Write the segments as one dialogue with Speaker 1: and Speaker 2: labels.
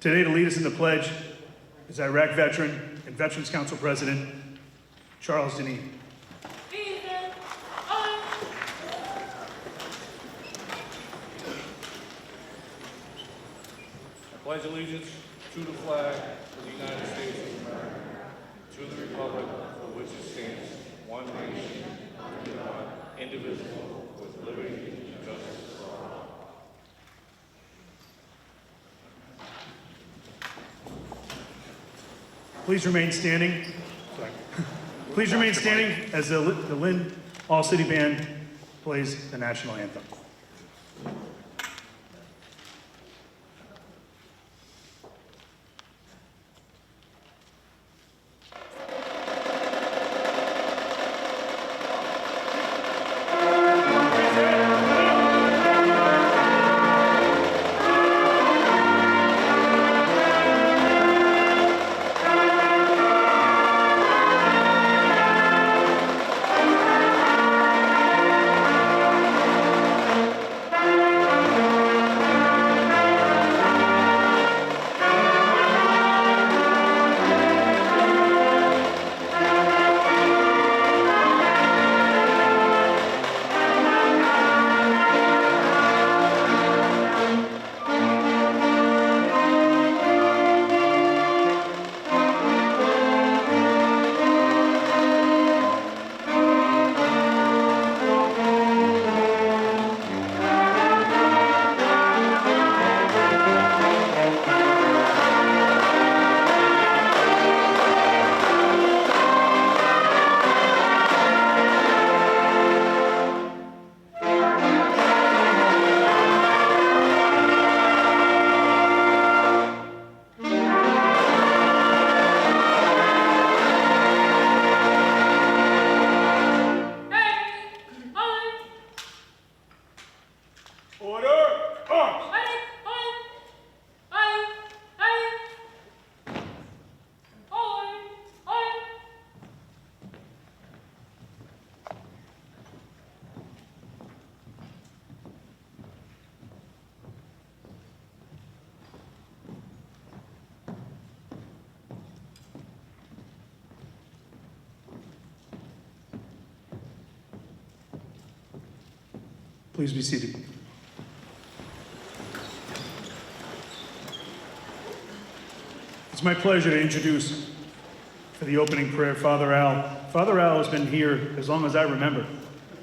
Speaker 1: Today, to lead us in the pledge is Iraq veteran and Veterans Council President, Charles Deneen.
Speaker 2: I pledge allegiance to the flag of the United States of America, to the republic for which it stands, one nation, under God, indivisible, with liberty and justice for all.
Speaker 1: Please remain standing. Sorry. Please remain standing as the Lynn All City Band plays the national anthem. Please be seated. It's my pleasure to introduce for the opening prayer, Father Al. Father Al has been here as long as I remember.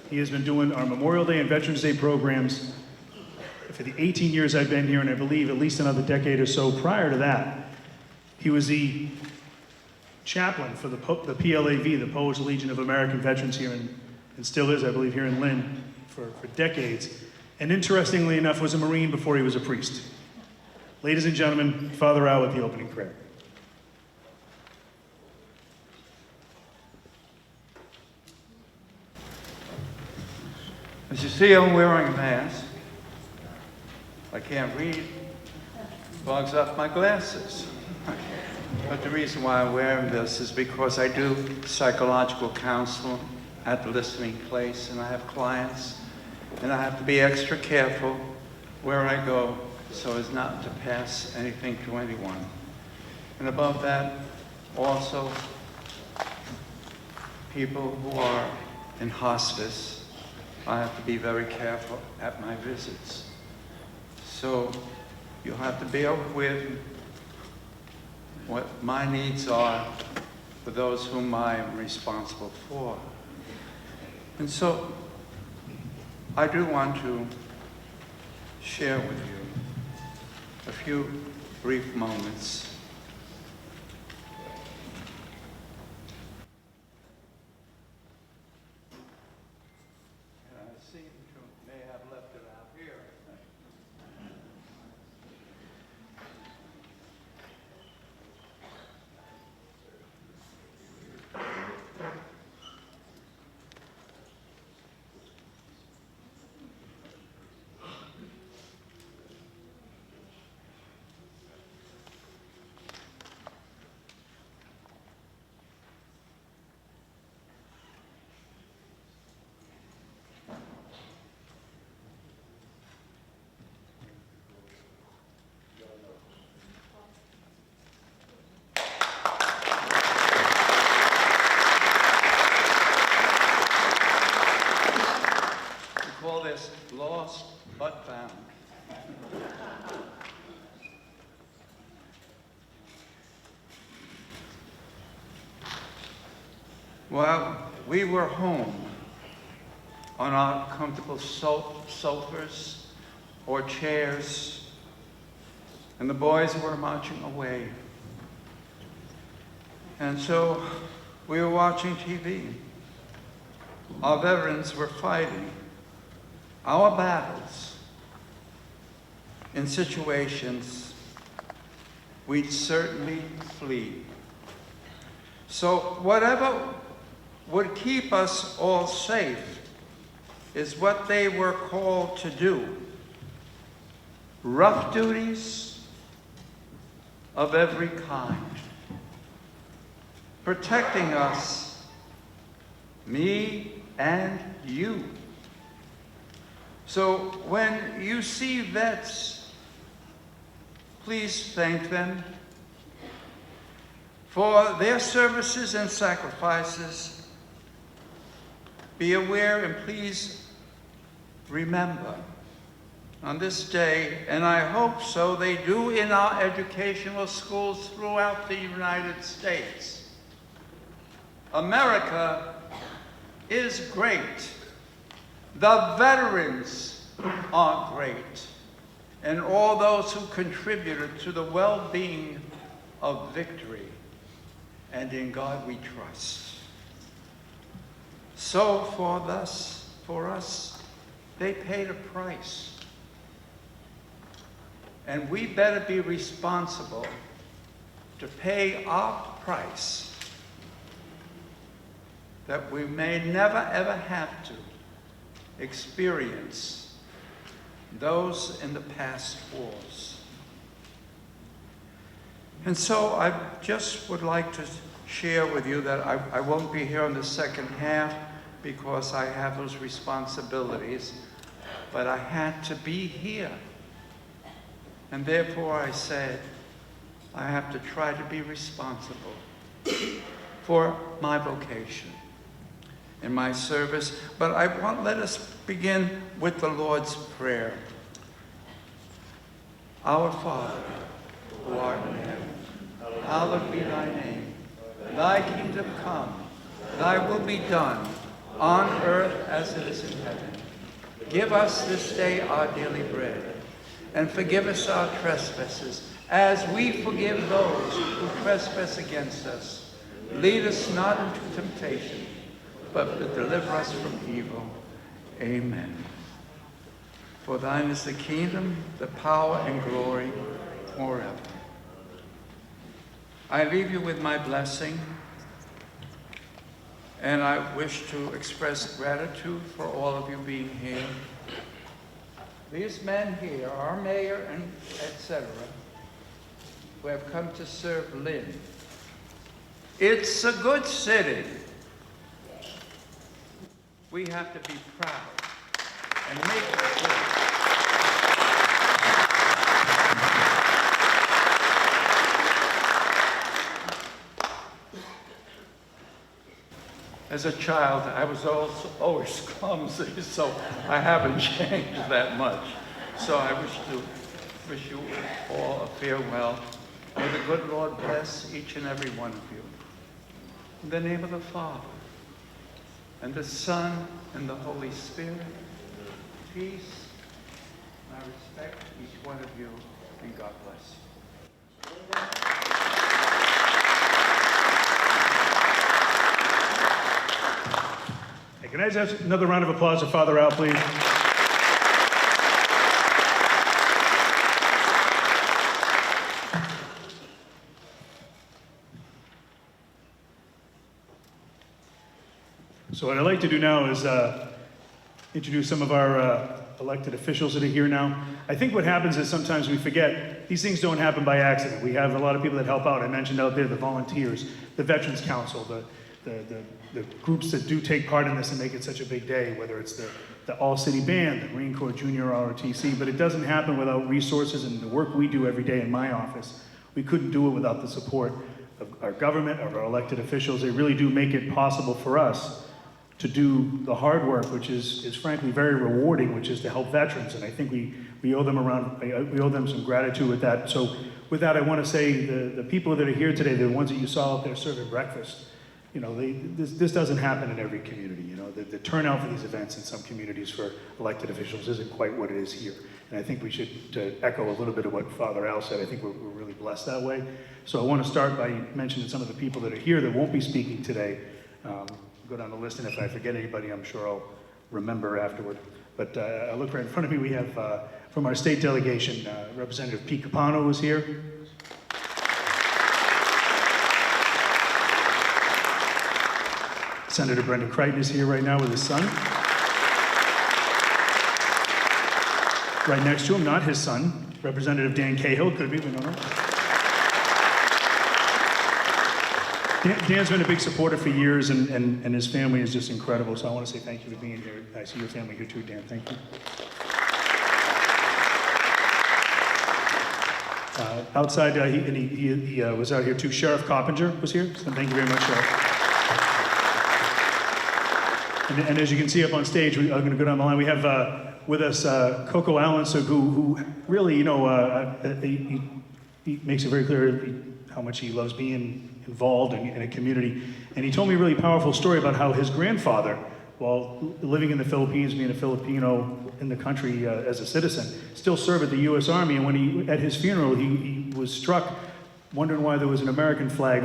Speaker 1: He has been doing our Memorial Day and Veterans Day programs for the 18 years I've been here, and I believe at least another decade or so prior to that. He was the chaplain for the PLAV, the Polish Legion of American Veterans here, and still is, I believe, here in Lynn for decades. And interestingly enough, was a Marine before he was a priest. Ladies and gentlemen, Father Al with the opening prayer.
Speaker 3: As you see, I'm wearing a mask. I can't read. Bogs up my glasses. But the reason why I'm wearing this is because I do psychological counseling at the listening place, and I have clients, and I have to be extra careful where I go so as not to pass anything to anyone. And above that, also, people who are in hospice, I have to be very careful at my visits. So you'll have to bear with what my needs are for those whom I am responsible for. And so I do want to share with you a few brief moments. And I seem to may have left it out here. down. Well, we were home on our comfortable sofas or chairs, and the boys were marching away. And so we were watching TV. Our veterans were fighting our battles in situations we'd certainly flee. So whatever would keep us all safe is what they were called to do. Rough duties of every kind. Protecting us, me and you. So when you see vets, please thank them for their services and sacrifices. Be aware and please remember on this day, and I hope so they do in our educational schools throughout the United States. America is great. The veterans are great. And all those who contributed to the well-being of victory. And in God we trust. So for us, they paid a price. And we better be responsible to pay our price, that we may never ever have to experience those in the past wars. And so I just would like to share with you that I won't be here in the second half because I have those responsibilities, but I had to be here. And therefore I said, I have to try to be responsible for my vocation in my service. But let us begin with the Lord's Prayer. Our Father, who art in heaven, hallowed be thy name. Thy kingdom come, thy will be done, on earth as it is in heaven. Give us this day our daily bread, and forgive us our trespasses, as we forgive those who trespass against us. Lead us not into temptation, but deliver us from evil. Amen. For thine is the kingdom, the power, and glory forever. I leave you with my blessing, and I wish to express gratitude for all of you being here. These men here, our mayor and etc., who have come to serve Lynn. It's a good city. We have to be proud and make it good. As a child, I was always clumsy, so I haven't changed that much. So I wish you all a farewell. May the good Lord bless each and every one of you. In the name of the Father, and the Son, and the Holy Spirit, peace. And I respect each one of you, and God bless you.
Speaker 1: Hey, can I just have another round of applause for Father Al, please? So what I'd like to do now is introduce some of our elected officials that are here now. I think what happens is sometimes we forget these things don't happen by accident. We have a lot of people that help out. I mentioned out there the volunteers, the Veterans Council, the groups that do take part in this and make it such a big day, whether it's the All City Band, the Marine Corps Junior ROTC, but it doesn't happen without resources and the work we do every day in my office. We couldn't do it without the support of our government, of our elected officials. They really do make it possible for us to do the hard work, which is frankly very rewarding, which is to help veterans. And I think we owe them some gratitude with that. So with that, I want to say the people that are here today, the ones that you saw up there serving breakfast, you know, this doesn't happen in every community. You know, the turnout for these events in some communities for elected officials isn't quite what it is here. And I think we should, to echo a little bit of what Father Al said, I think we're really blessed that way. So I want to start by mentioning some of the people that are here that won't be speaking today. Go down the list, and if I forget anybody, I'm sure I'll remember afterward. But I look right in front of me, we have from our state delegation, Representative Pete Capano is here. Senator Brendan Crichton is here right now with his son. Right next to him, not his son, Representative Dan Cahill, could be, we don't know. Dan's been a big supporter for years, and his family is just incredible, so I want to say thank you for being here. I see your family here too, Dan, thank you. Outside, he was out here too. Sheriff Coppinger was here, so thank you very much, Sheriff. And as you can see up on stage, I'm going to go down the line. We have with us Coco Allen, who really, you know, he makes it very clear how much he loves being involved in a community. And he told me a really powerful story about how his grandfather, while living in the Philippines, being a Filipino in the country as a citizen, still served at the U.S. Army. And when at his funeral, he was struck, wondering why there was an American flag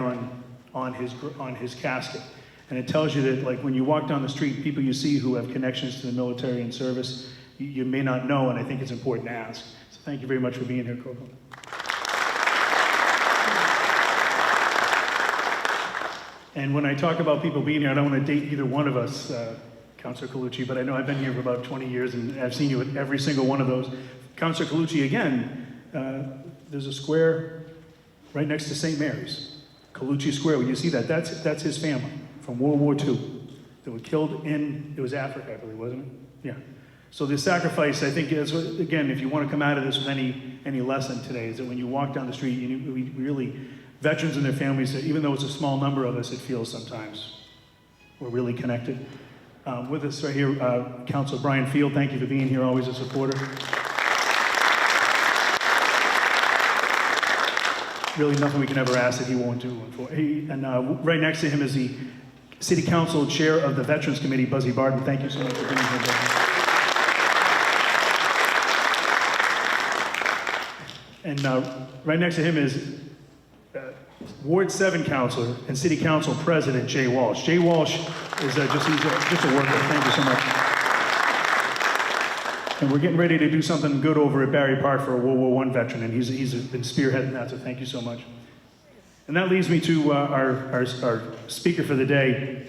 Speaker 1: on his casket. And it tells you that, like, when you walk down the street, people you see who have connections to the military and service, you may not know, and I think it's important to ask. So thank you very much for being here, Coco. And when I talk about people being here, I don't want to date either one of us, Councilor Colucci, but I know I've been here for about 20 years, and I've seen you at every single one of those. Councilor Colucci, again, there's a square right next to St. Mary's. Colucci Square, when you see that, that's his family from World War II. They were killed in, it was Africa, I believe, wasn't it? Yeah. So the sacrifice, I think, is, again, if you want to come out of this with any lesson today, is that when you walk down the street, we really, veterans and their families, even though it's a small number of us, it feels sometimes we're really connected. With us right here, Councilor Brian Field, thank you for being here, always a supporter. Really nothing we can ever ask that he won't do. And right next to him is the City Council Chair of the Veterans Committee, Buzzy Barton. Thank you so much for being here, Buzzy. And right next to him is Ward 7 Councilor and City Council President Jay Walsh. Jay Walsh is just a worker. Thank you so much. And we're getting ready to do something good over at Barry Park for a World War I veteran, and he's been spearheading that, so thank you so much. And that leads me to our speaker for the day,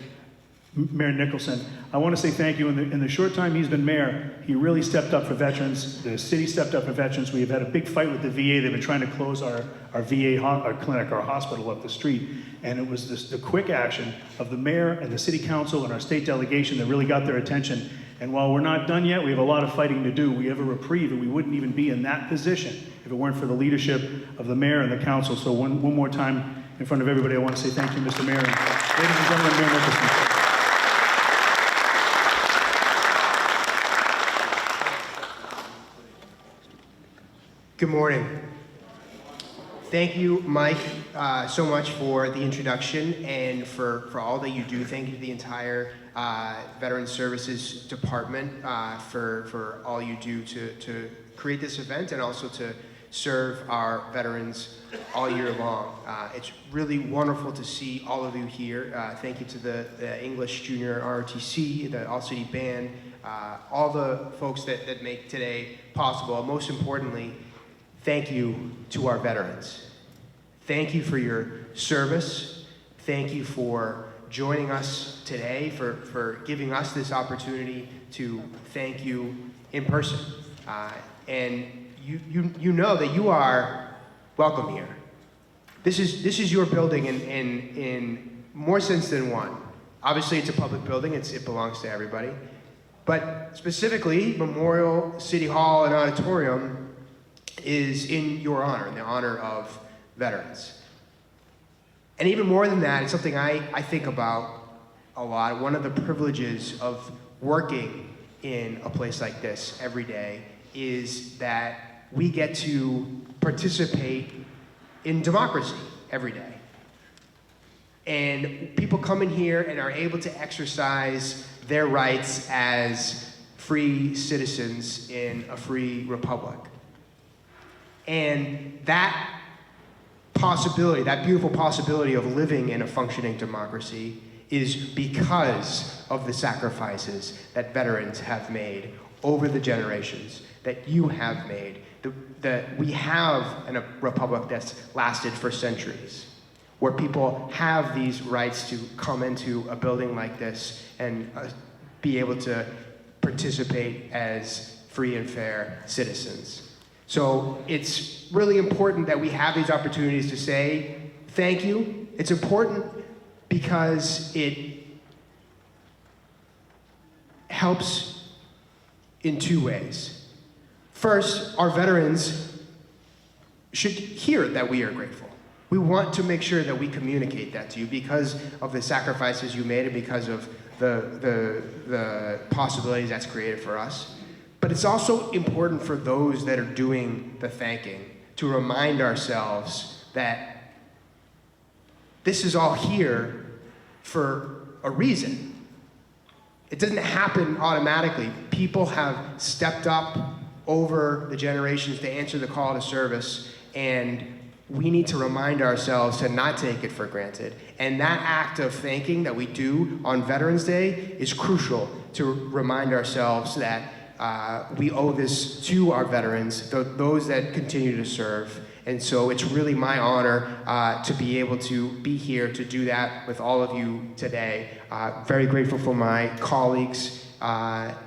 Speaker 1: Mayor Nicholson. I want to say thank you. In the short time he's been mayor, he really stepped up for veterans. The city stepped up for veterans. We have had a big fight with the VA. They've been trying to close our VA clinic, our hospital up the street. And it was the quick action of the mayor and the city council and our state delegation that really got their attention. And while we're not done yet, we have a lot of fighting to do. We have a reprieve, and we wouldn't even be in that position if it weren't for the leadership of the mayor and the council. So one more time, in front of everybody, I want to say thank you, Mr. Mayor. Ladies and gentlemen, Mayor Nicholson.
Speaker 4: Good morning. Thank you, Mike, so much for the introduction and for all that you do. Thank you to the entire Veteran Services Department for all you do to create this event and also to serve our veterans all year long. It's really wonderful to see all of you here. Thank you to the English Junior ROTC, the All City Band, all the folks that make today possible. And most importantly, thank you to our veterans. Thank you for your service. Thank you for joining us today, for giving us this opportunity to thank you in person. And you know that you are welcome here. This is your building in more sense than one. Obviously, it's a public building. It belongs to everybody. But specifically, Memorial, City Hall, and Auditorium is in your honor, in the honor of veterans. And even more than that, it's something I think about a lot. One of the privileges of working in a place like this every day is that we get to participate in democracy every day. And people come in here and are able to exercise their rights as free citizens in a free republic. And that possibility, that beautiful possibility of living in a functioning democracy is because of the sacrifices that veterans have made over the generations, that you have made, that we have a republic that's lasted for centuries, where people have these rights to come into a building like this and be able to participate as free and fair citizens. So it's really important that we have these opportunities to say thank you. It's important because it helps in two ways. First, our veterans should hear that we are grateful. We want to make sure that we communicate that to you because of the sacrifices you made and because of the possibilities that's created for us. But it's also important for those that are doing the thanking to remind ourselves that this is all here for a reason. It doesn't happen automatically. People have stepped up over the generations to answer the call to service, and we need to remind ourselves to not take it for granted. And that act of thanking that we do on Veterans Day is crucial to remind ourselves that we owe this to our veterans, those that continue to serve. And so it's really my honor to be able to be here to do that with all of you today. Very grateful for my colleagues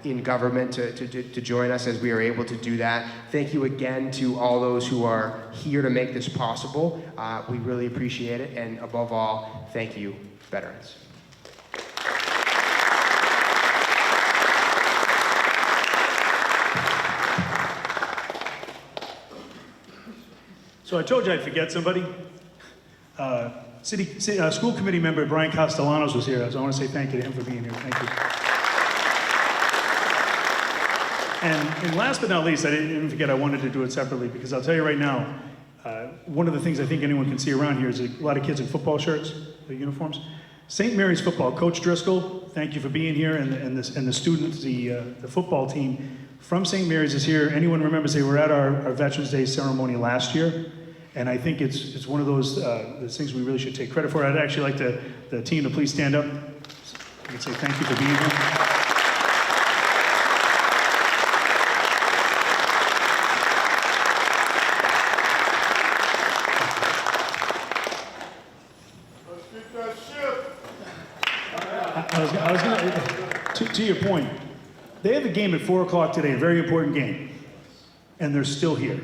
Speaker 4: in government to join us as we are able to do that. Thank you again to all those who are here to make this possible. We really appreciate it. And above all, thank you, veterans.
Speaker 1: So I told you I'd forget somebody. School committee member Brian Castellanos was here, so I want to say thank you to him for being here. Thank you. And last but not least, I didn't forget I wanted to do it separately because I'll tell you right now, one of the things I think anyone can see around here is a lot of kids in football shirts, the uniforms. St. Mary's football, Coach Driscoll, thank you for being here, and the students, the football team from St. Mary's is here. Anyone remembers they were at our Veterans Day ceremony last year? And I think it's one of those things we really should take credit for. I'd actually like the team to please stand up. I can say thank you for being here. I was gonna, to your point, they have a game at 4 o'clock today, a very important game, and they're still here.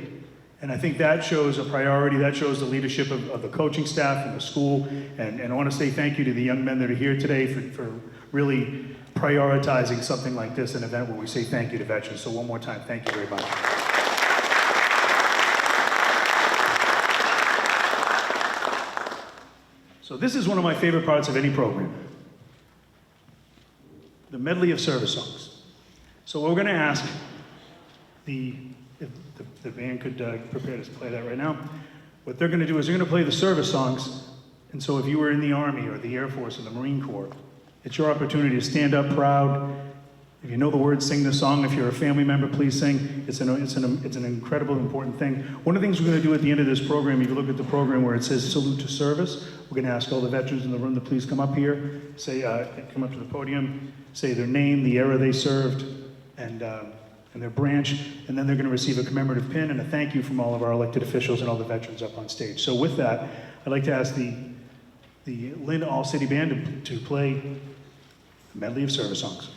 Speaker 1: And I think that shows a priority, that shows the leadership of the coaching staff and the school. And I want to say thank you to the young men that are here today for really prioritizing something like this, an event where we say thank you to veterans. So one more time, thank you very much. So this is one of my favorite parts of any program. The medley of service songs. So what we're going to ask if the band could prepare to play that right now. What they're going to do is they're going to play the service songs. And so if you were in the Army or the Air Force or the Marine Corps, it's your opportunity to stand up proud. If you know the words, sing the song. If you're a family member, please sing. It's an incredible, important thing. One of the things we're going to do at the end of this program, if you look at the program where it says salute to service, we're going to ask all the veterans in the room to please come up here, say, come up to the podium, say their name, the era they served, and their branch, and then they're going to receive a commemorative pin and a thank you from all of our elected officials and all the veterans up on stage. So with that, I'd like to ask the Lynn All City Band to play a medley of service songs.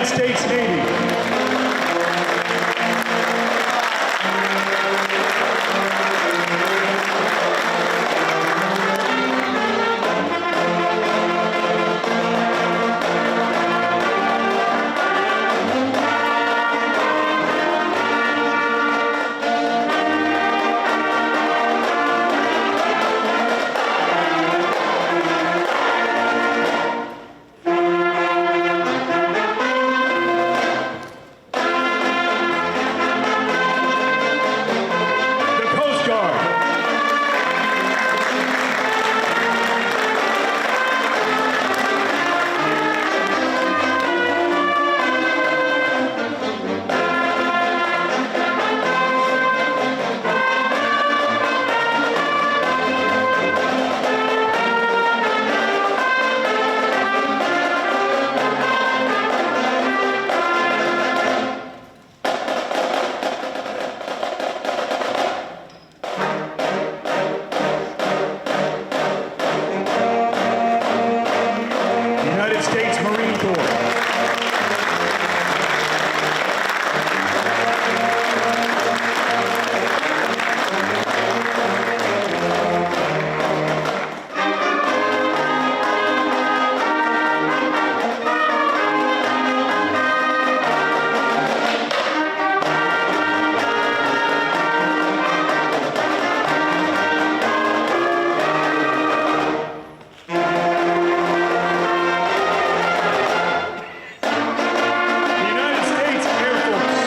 Speaker 1: United States Navy. The Coast Guard. United States Marine Corps. The United States Air Force.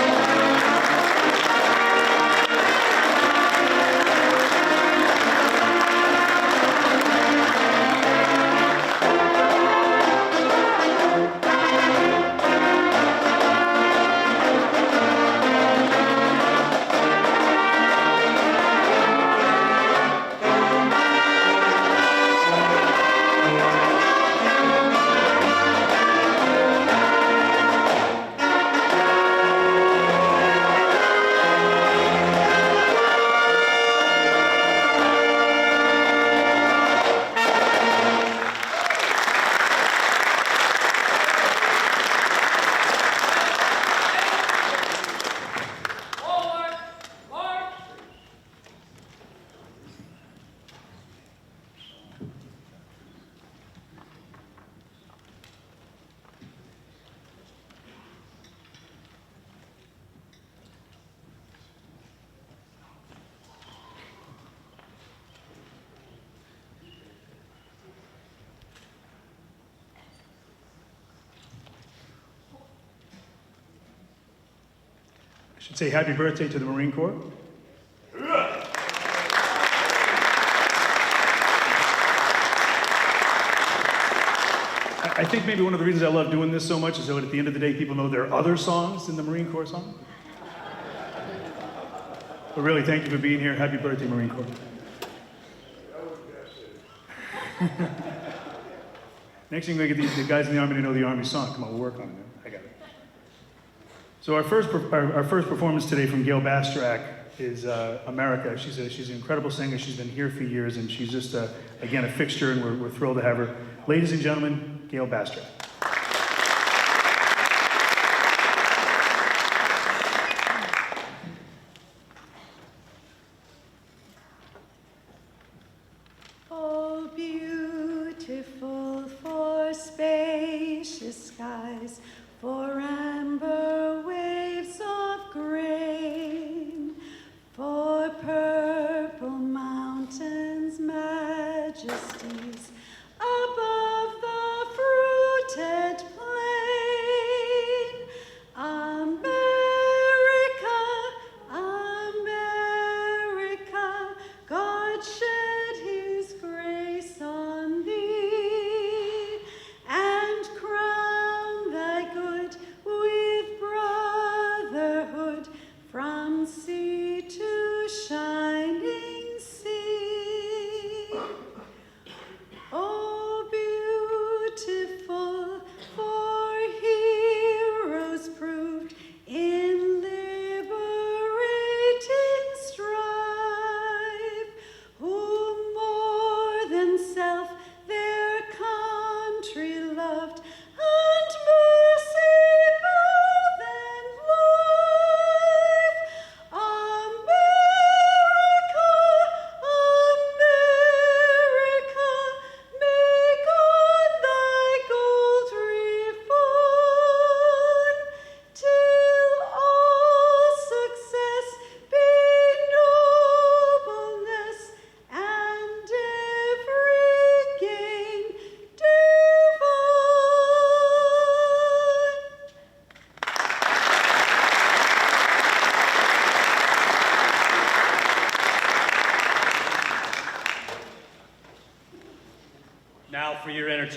Speaker 1: I should say happy birthday to the Marine Corps. I think maybe one of the reasons I love doing this so much is so at the end of the day, people know there are other songs in the Marine Corps song. But really, thank you for being here. Happy birthday, Marine Corps. Next thing, we get the guys in the Army to know the Army song. Come on, we'll work on it. I got it. So our first performance today from Gail Bastrak is America. She's an incredible singer. She's been here for years, and she's just, again, a fixture, and we're thrilled to have her. Ladies and gentlemen, Gail Bastrak.
Speaker 5: Oh, beautiful for spacious skies, for amber waves of grain, for purple mountains, majesties above the fruited plain. America, America, God shed his grace on thee and crown thy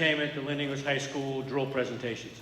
Speaker 6: entertainment, the Lynn English High School drill presentations.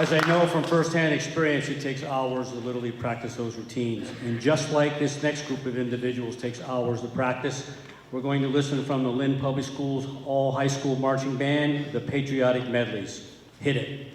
Speaker 6: As I know from firsthand experience, it takes hours to literally practice those routines. And just like this next group of individuals takes hours to practice, we're going to listen from the Lynn Public Schools All High School Marching Band, the Patriotic Medleys. Hit it.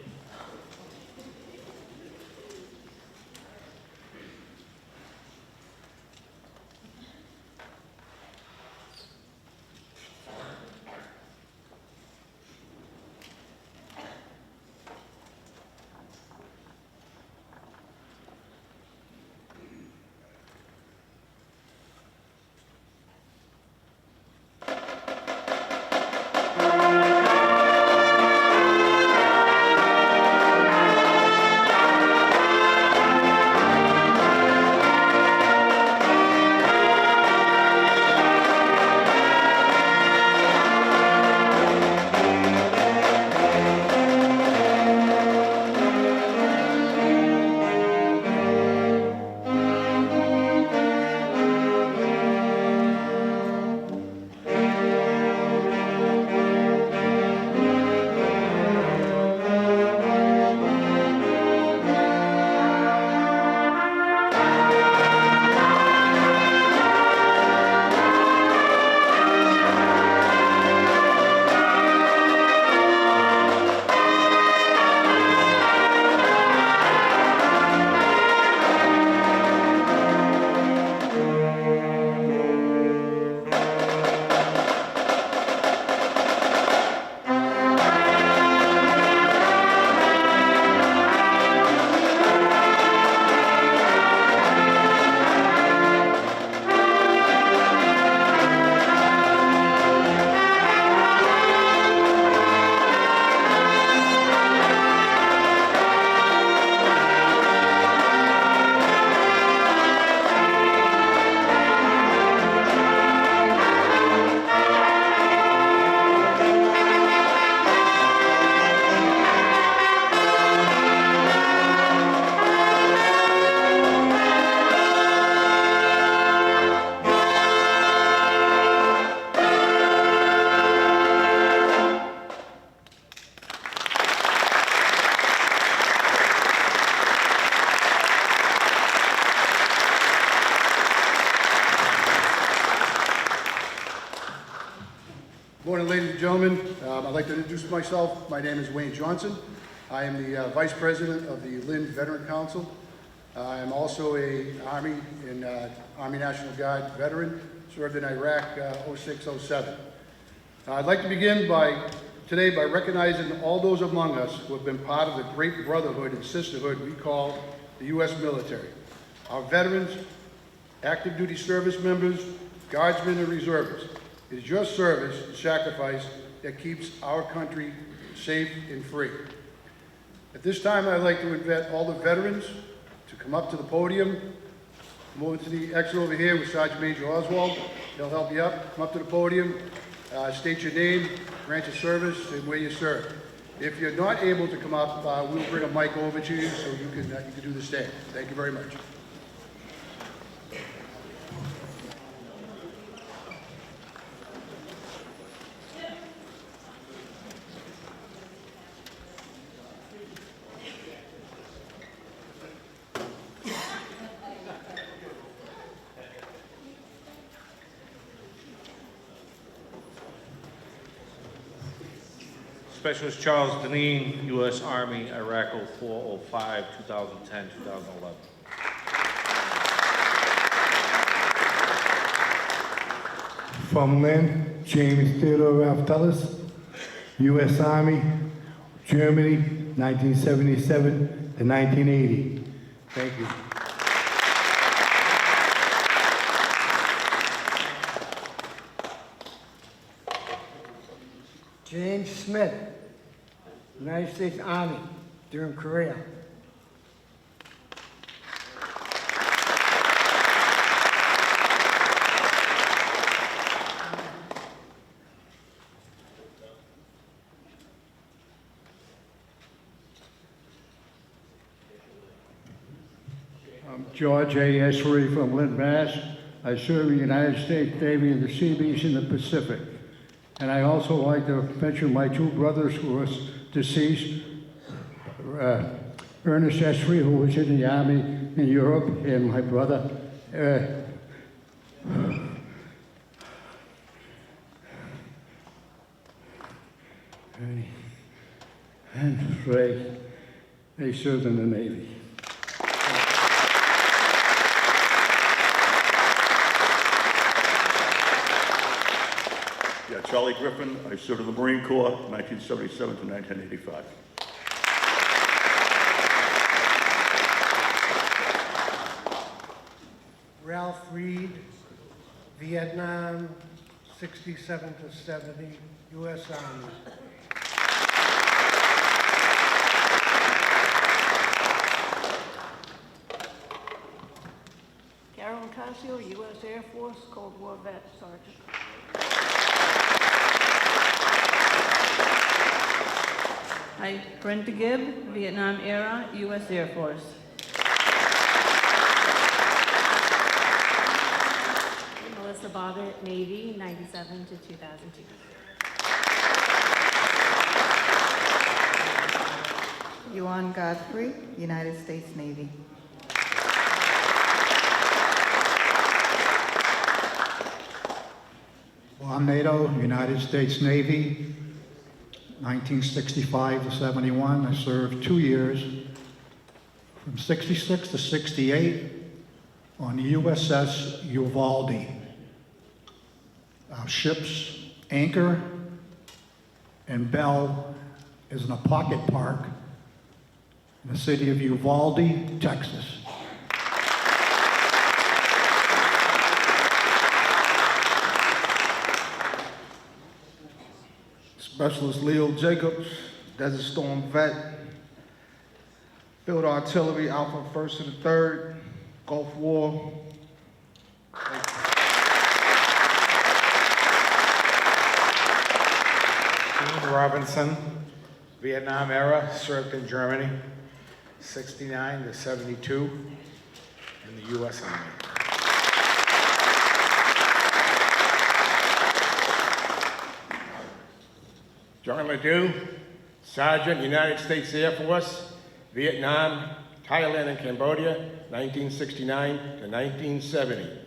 Speaker 7: Morning, ladies and gentlemen. I'd like to introduce myself. My name is Wayne Johnson. I am the Vice President of the Lynn Veteran Council. I am also a Army National Guard veteran, served in Iraq 06-07. I'd like to begin today by recognizing all those among us who have been part of the great brotherhood and sisterhood we call the U.S. military. Our veterans, active duty service members, guardsmen, and reservists. It is your service and sacrifice that keeps our country safe and free. At this time, I'd like to invite all the veterans to come up to the podium. Come over to the exit over here with Sergeant Major Oswald. He'll help you up. Come up to the podium, state your name, branch of service, and where you serve. If you're not able to come up, we'll bring a mic over to you so you can do the stand. Thank you very much.
Speaker 2: Specialist Charles Deneen, U.S. Army, Iraq 04-05, 2010, 2011.
Speaker 8: From Lynn, James Theodore Ralph, U.S. Army, Germany, 1977 to 1980. Thank you.
Speaker 9: James Smith, United States Army, during Korea.
Speaker 8: I'm George A. Essery from Lynn, Mass. I serve the United States Navy in the Sea Beach in the Pacific. And I also like to mention my two brothers who are deceased, Ernest Esri, who was in the Army in Europe, and my brother. And Ray, they served in the Navy.
Speaker 10: Yeah, Charlie Griffin, I served in the Marine Corps, 1977 to 1985.
Speaker 9: Ralph Reed, Vietnam, 67 to 70, U.S. Army.
Speaker 11: Carolyn Casio, U.S. Air Force, Cold War vet, Sergeant. Hi, Brenda Gibb, Vietnam era, U.S. Air Force.
Speaker 12: Melissa Bobbitt, Navy, 97 to 2002.
Speaker 13: Yuan Godfrey, United States Navy.
Speaker 8: Juan Nato, United States Navy, 1965 to 71. I served 2 years, from 66 to 68, on the USS Uvalde. Our ship's anchor and bell is in a pocket park in the city of Uvalde, Texas.
Speaker 14: Specialist Leo Jacobs, Desert Storm vet, Field Artillery, Alpha 1st to the 3rd, Gulf War.
Speaker 15: Dean Robinson, Vietnam era, served in Germany, 69 to 72, in the U.S. Army. John Ledoux, Sergeant, United States Air Force, Vietnam, Thailand, and Cambodia, 1969 to 1970.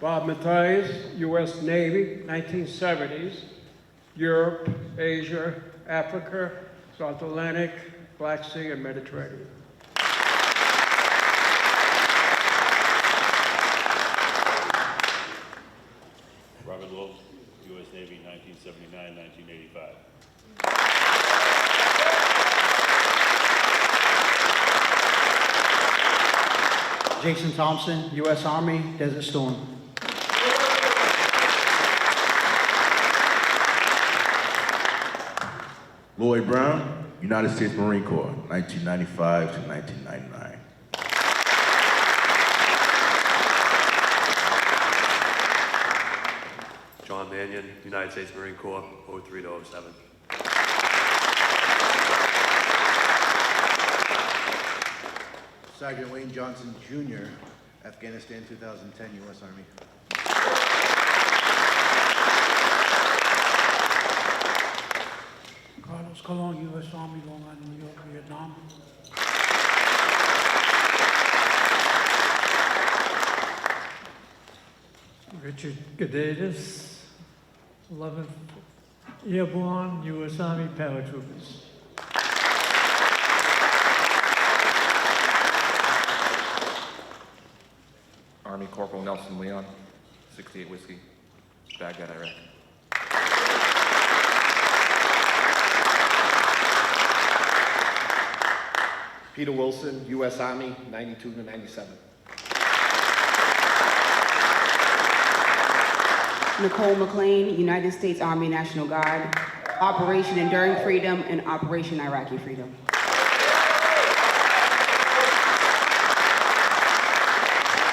Speaker 9: Bob Mathias, U.S. Navy, 1970s, Europe, Asia, Africa, South Atlantic, Black Sea, and Mediterranean.
Speaker 10: Robert Wolf, U.S. Navy, 1979, 1985.
Speaker 16: Jason Thompson, U.S. Army, Desert Storm.
Speaker 17: Lloyd Brown, United States Marine Corps, 1995 to 1999.
Speaker 18: John Mannion, United States Marine Corps, 03 to 07.
Speaker 19: Sergeant Wayne Johnson, Jr., Afghanistan 2010, U.S. Army.
Speaker 9: Carlos Colon, U.S. Army, Long Island, New York, Vietnam.
Speaker 20: Richard Gadedas, 11th Airborne, U.S. Army Paratroopers.
Speaker 21: Army Corporal Nelson Leon, 68 Whiskey, Baghdad, Iraq.
Speaker 22: Peter Wilson, U.S. Army, 92 to 97.
Speaker 23: Nicole McLean, United States Army National Guard, Operation Enduring Freedom and Operation Iraqi Freedom.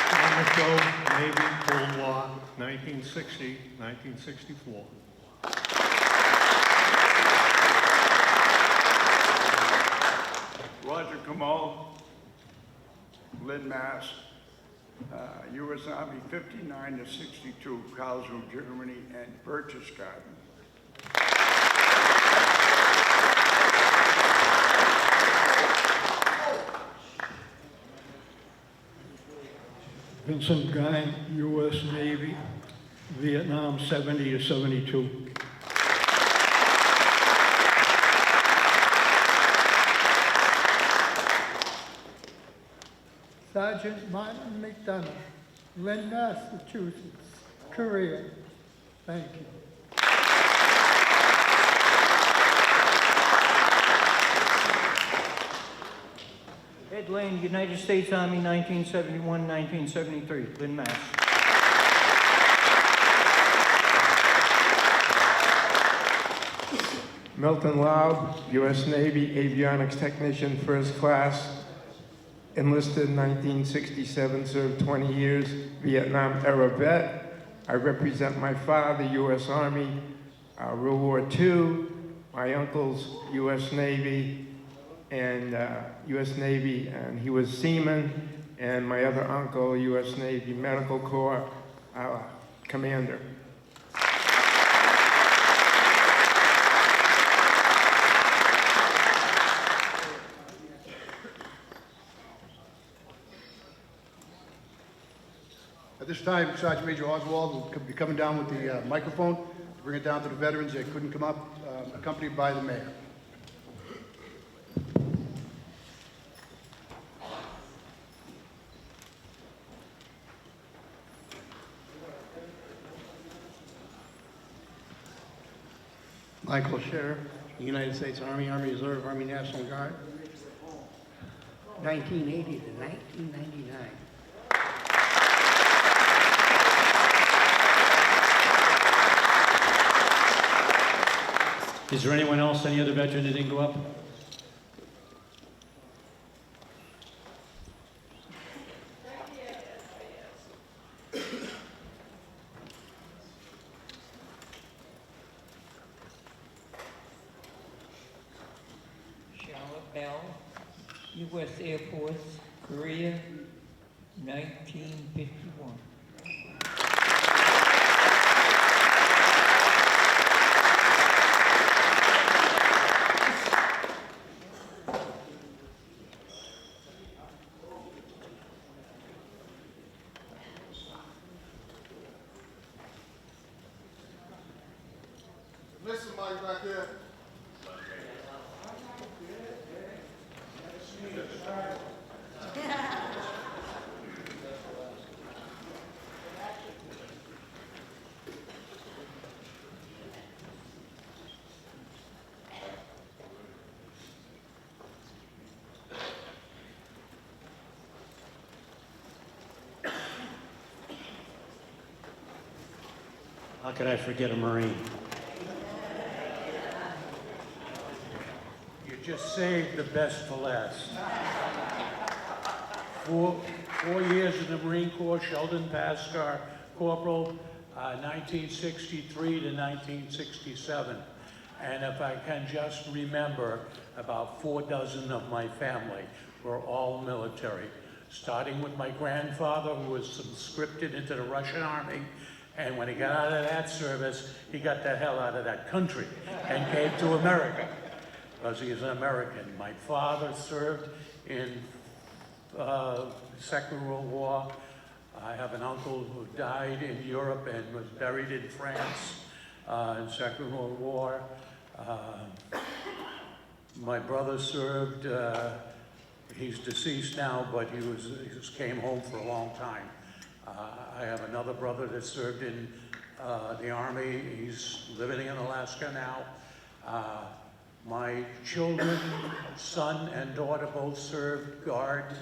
Speaker 24: Thomas Doe, Navy, Cold War, 1960, 1964.
Speaker 25: Roger Kamal, Lynn, Mass. U.S. Army 59 to 62, Karlsruhe, Germany, and Berchtesgaden,
Speaker 24: Vincent Guy, U.S. Navy, Vietnam 70 to 72.
Speaker 20: Sergeant Martin McDonough, Lynn, Massachusetts, Korea. Thank you.
Speaker 16: Ed Lane, United States Army, 1971-1973, Lynn, Mass.
Speaker 1: Milton Laub, U.S. Navy Avionics Technician, First Class, enlisted in 1967, served 20 years, Vietnam-era vet. I represent my father, U.S. Army, World War II, my uncle's U.S. Navy, and and he was seaman, and my other uncle, U.S. Navy Medical Corps commander.
Speaker 7: At this time, Sergeant Major Oswald will be coming down with the microphone to bring it down to the veterans that couldn't come up, accompanied by the mayor.
Speaker 3: Michael Sheriff, United States Army, Army Reserve, Army National Guard, 1980 to 1999.
Speaker 16: Is there anyone else, any other veteran that didn't go up?
Speaker 4: Charlotte Bell, U.S. Air Force, Korea, 1951.
Speaker 3: Listen, Mike, back there.
Speaker 16: How could I forget a Marine?
Speaker 5: You just saved the best for last. 4 years in the Marine Corps, Sheldon Pascar, Corporal, 1963 to 1967. And if I can just remember, about 4 dozen of my family were all military, starting with my grandfather, who was conscripted into the Russian Army. And when he got out of that service, he got the hell out of that country and came to America, because he is an American. My father served in the Second World War. I have an uncle who died in Europe and was buried in France in Second World War. My brother served, he's deceased now, but he came home for a long time. I have another brother that served in the Army. He's living in Alaska now. My children, son and daughter, both served guard.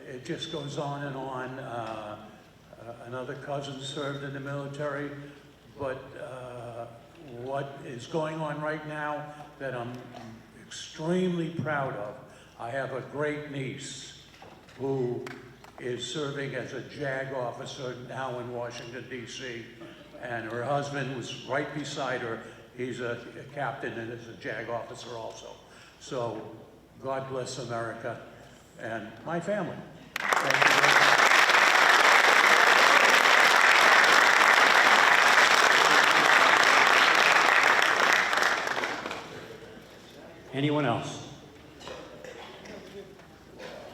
Speaker 5: It just goes on and on. Another cousin served in the military. But what is going on right now that I'm extremely proud of, I have a great niece who is serving as a JAG officer now in Washington, D.C. And her husband was right beside her. He's a captain and is a JAG officer also. So God bless America and my family. Thank you very much.
Speaker 16: Anyone else?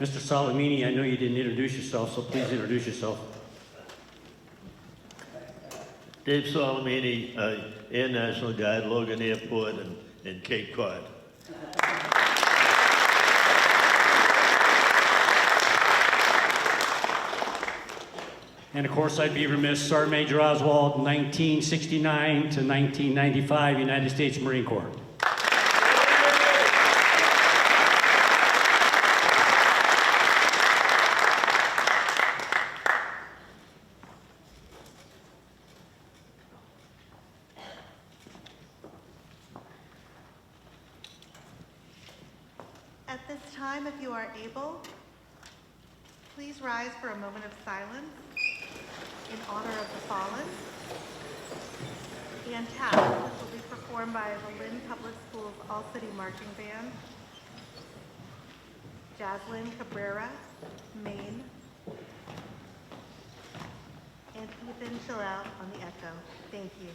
Speaker 2: Mr. Salamini, I know you didn't introduce yourself, so please introduce yourself.
Speaker 6: Dave Salamini, Air National Guard, Logan Airport, and Cape Cod.
Speaker 2: And of course, I'd be remiss, Sergeant Major Oswald, 1969 to 1995, United States Marine Corps.
Speaker 11: At this time, if you are able, please rise for a moment of silence in honor of the fallen. And task, which will be performed by the Lynn Public Schools All City Marching Band, Jaslyn Cabrera, Maine, and Ethan Chillout on the echo. Thank you.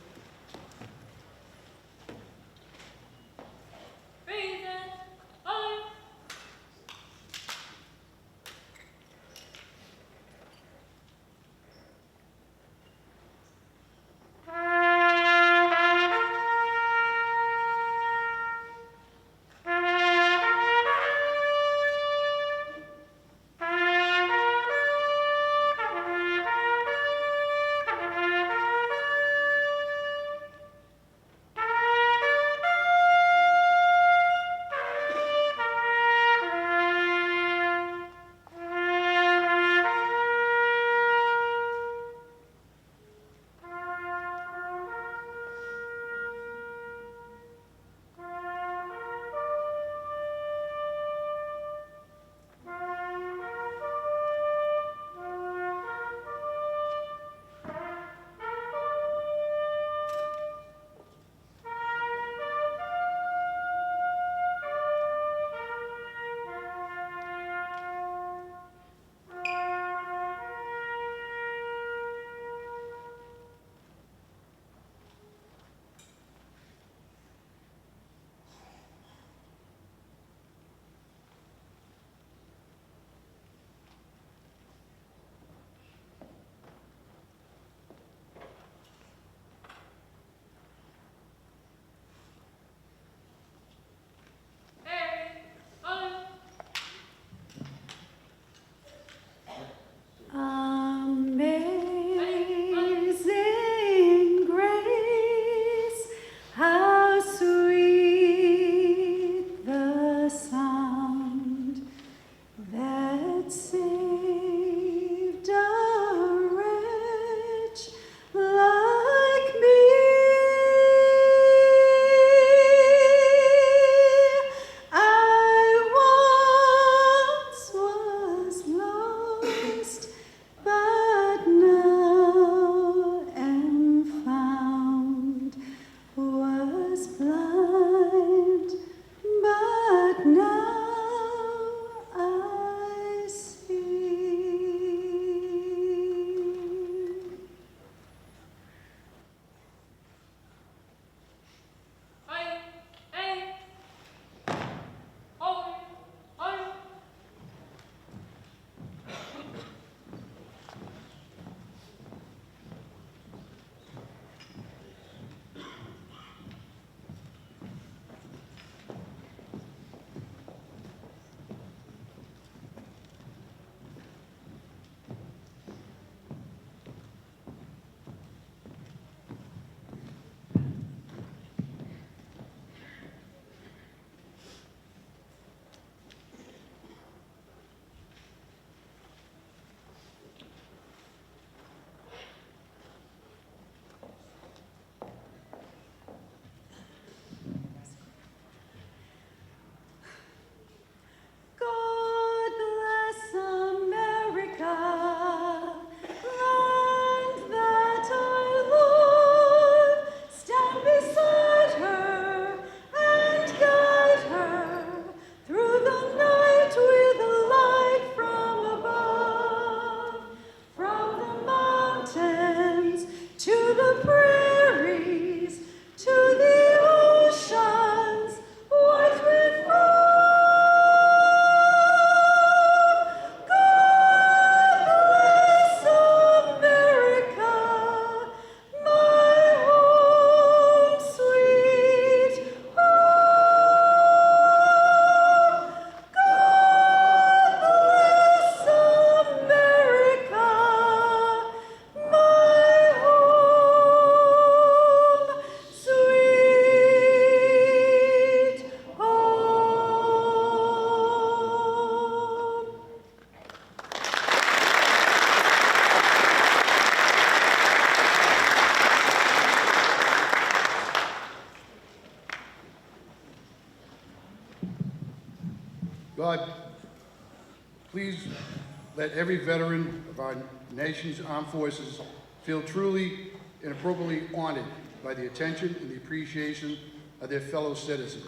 Speaker 7: let every veteran of our nation's armed forces feel truly and appropriately honored by the attention and the appreciation of their fellow citizens.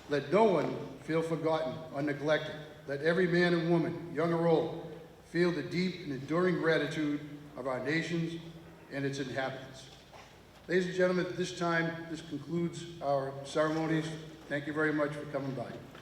Speaker 7: Let no one feel forgotten or neglected. Let every man and woman, young or old, feel the deep and enduring gratitude of our nations and its inhabitants. Ladies and gentlemen, at this time, this concludes our ceremonies. Thank you very much for coming by.